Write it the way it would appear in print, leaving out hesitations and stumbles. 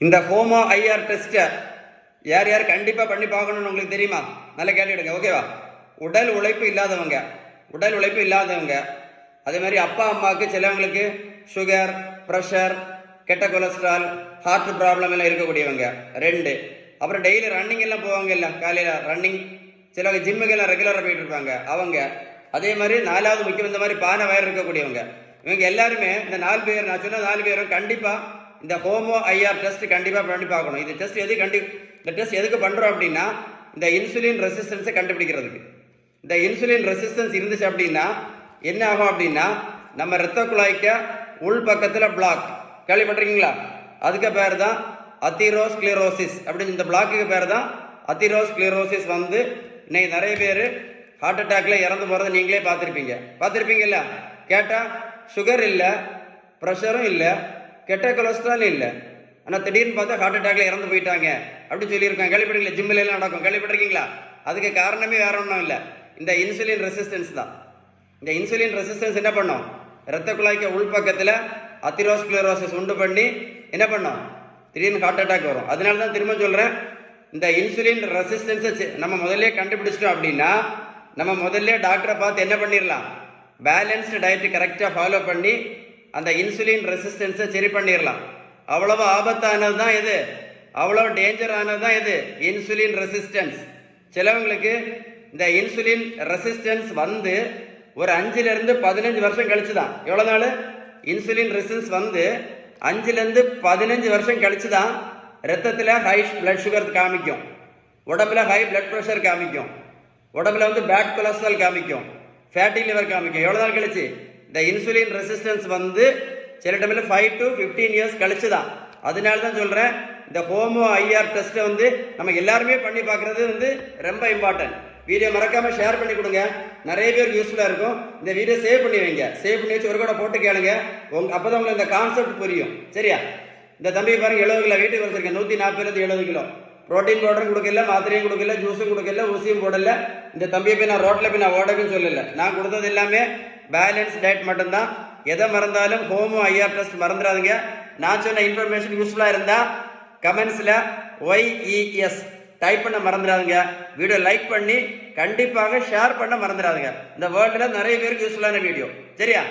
இந்த homo IR டெஸ்ட்டை யார் யார் கண்டிப்பாக பண்ணி பார்க்கணும்னு உங்களுக்கு தெரியுமா? நல்ல கேட்டுடுங்க, ஓகேவா? உடல் உழைப்பு இல்லாதவங்க அதே மாதிரி அப்பா அம்மாவுக்கு சிலவங்களுக்கு சுகர், ப்ரெஷர், கெட்ட கொலஸ்ட்ரால், ஹார்ட் ப்ராப்ளம் எல்லாம் இருக்கக்கூடியவங்க 2. அப்புறம் டெய்லி ரன்னிங் எல்லாம் போவாங்க இல்லை, காலையில் ரன்னிங், சிலவங்க ஜிம்முக்கெல்லாம் ரெகுலராக போயிட்டு இருப்பாங்க அவங்க. அதே மாதிரி 4வது முக்கியம் இந்த மாதிரி பானை வயர் இருக்கக்கூடியவங்க. இவங்க எல்லாருமே இந்த 4 பேர், நான் சொன்ன 4 பேரும் கண்டிப்பாக இந்த ஹோமோ ஐஆர் டெஸ்ட் கண்டிப்பாக பண்ணி பார்க்கணும். இந்த டெஸ்ட் எதுக்கு பண்ணுறோம் அப்படின்னா, இந்த இன்சுலின் ரெசிஸ்டன்ஸை கண்டுபிடிக்கிறதுக்கு. இந்த இன்சுலின் ரெசிஸ்டன்ஸ் இருந்துச்சு அப்படின்னா என்ன ஆகும் அப்படின்னா, நம்ம இரத்த குழாய்க்க உள் பக்கத்தில் பிளாக் கேள்விப்பட்டிருக்கீங்களா? அதுக்கு பேர் தான் அத்திரோஸ்க்ளிரோசிஸ் அப்படின்னு. இந்த பிளாக்குக்கு பேர் தான் அத்திரோஸ்க்ளிரோசிஸ். வந்து இன்னைக்கு நிறைய பேர் ஹார்ட் அட்டாக்ல இறந்து போகிறத நீங்களே பார்த்துருப்பீங்கல்ல. கேட்டால் சுகர் இல்லை, ப்ரெஷரும் இல்லை, கெட்ட கொலஸ்ட்ரால் இல்லை, ஆனால் திடீர்னு பார்த்தா ஹார்ட் அட்டாக்ல இறந்து போயிட்டாங்க அப்படின்னு சொல்லியிருக்காங்க. கேள்விப்பட்டீங்களா? ஜிம்மில் எல்லாம் நடக்கும், கேள்விப்பட்டிருக்கீங்களா? அதுக்கு காரணமே வேற ஒன்றும் இல்லை, இந்த இன்சுலின் ரெசிஸ்டன்ஸ் தான். இந்த இன்சுலின் ரெசிஸ்டன்ஸ் என்ன பண்ணும்? இரத்த குழாய்க்கு உள்பக்கத்தில் அத்திரோஸ்க்ளிரோசிஸ் உண்டு பண்ணி என்ன பண்ணும்? திடீர்னு ஹார்ட் அட்டாக் வரும். அதனால தான் திரும்ப சொல்கிறேன், இந்த இன்சுலின் ரெசிஸ்டன்ஸை நம்ம முதல்ல கண்டுபிடிச்சிட்டோம் அப்படின்னா நம்ம முதல்ல டாக்டரை பார்த்து என்ன பண்ணிடலாம்? பேலன்ஸ்டு டயட்டு கரெக்டாக ஃபாலோ பண்ணி அந்த இன்சுலின் ரெசிஸ்டன்ஸை சரி பண்ணிடலாம். அவ்வளவு ஆபத்தானது தான் இது, அவ்வளோ டேஞ்சரானது தான் இது இன்சுலின் ரெசிஸ்டன்ஸ். சிலவங்களுக்கு இந்த இன்சுலின் ரெசிஸ்டன்ஸ் வந்து ஒரு 5லேருந்து 15 வருஷம் கழிச்சு தான். எவ்வளோ நாள்? இன்சுலின் ரெசிஸ்டன்ஸ் வந்து 5லேருந்து 15 வருஷம் கழிச்சு தான் ரத்தத்தில் ஹை பிளட் சுகர் காமிக்கும், உடம்புல ஹை பிளட் ப்ரெஷர் காமிக்கும், உடம்புல வந்து பேட் கொலஸ்ட்ரால் காமிக்கும், ஃபேட்டி லிவர் காமிக்கும். எவ்வளோ நாள் கழிச்சு? இந்த இன்சுலின் ரெசிஸ்டன்ஸ் வந்து சில டைமில் 5 to 15 இயர்ஸ் கழிச்சு தான். அதனால தான் சொல்கிறேன், இந்த ஹோமோ ஐஆர் டெஸ்ட்டை வந்து நம்ம எல்லாருமே பண்ணி பார்க்குறது வந்து ரொம்ப இம்பார்ட்டன்ட். வீடியோ மறக்காமல் ஷேர் பண்ணி கொடுங்க, நிறைய பேருக்கு யூஸ்ஃபுல்லாக இருக்கும். இந்த வீடியோ சேவ் பண்ணி வைங்க, சேவ் பண்ணி வச்சு ஒரு கூட போட்டு கேளுங்க, அப்போ தான் உங்களுக்கு இந்த கான்செப்ட் புரியும். சரியா? இந்த தம்பி பாருங்க, 70 கிலோ வெயிட்டு குறைச்சிருக்கேன், 140லேருந்து 70 கிலோ. ப்ரோட்டீன் பவுடரும் கொடுக்கல, மாத்திரையும் கொடுக்கல, ஜூஸும் கொடுக்கல, ஊசியும் போடல. இந்த தம்பியை போய் நான் ரோட்டில் போய் நான் ஓடக்குன்னு சொல்லலை. நான் கொடுத்தது எல்லாமே பேலன்ஸ் டயட் மட்டும்தான். எதை மறந்தாலும் ஹோமோ ஐஆர் டெஸ்ட் மறந்துடாதுங்க. நான் சொன்ன இன்ஃபர்மேஷன் யூஸ்ஃபுல்லாக இருந்தால் கமெண்ட்ஸில் YES டைப் பண்ண மறந்துடாதுங்க. வீடியோ லைக் பண்ணி கண்டிப்பாக ஷேர் பண்ண மறந்துடாதுங்க. இந்த வேர்ல்டில் நிறைய பேருக்கு யூஸ்ஃபுல்லான வீடியோ. சரியா?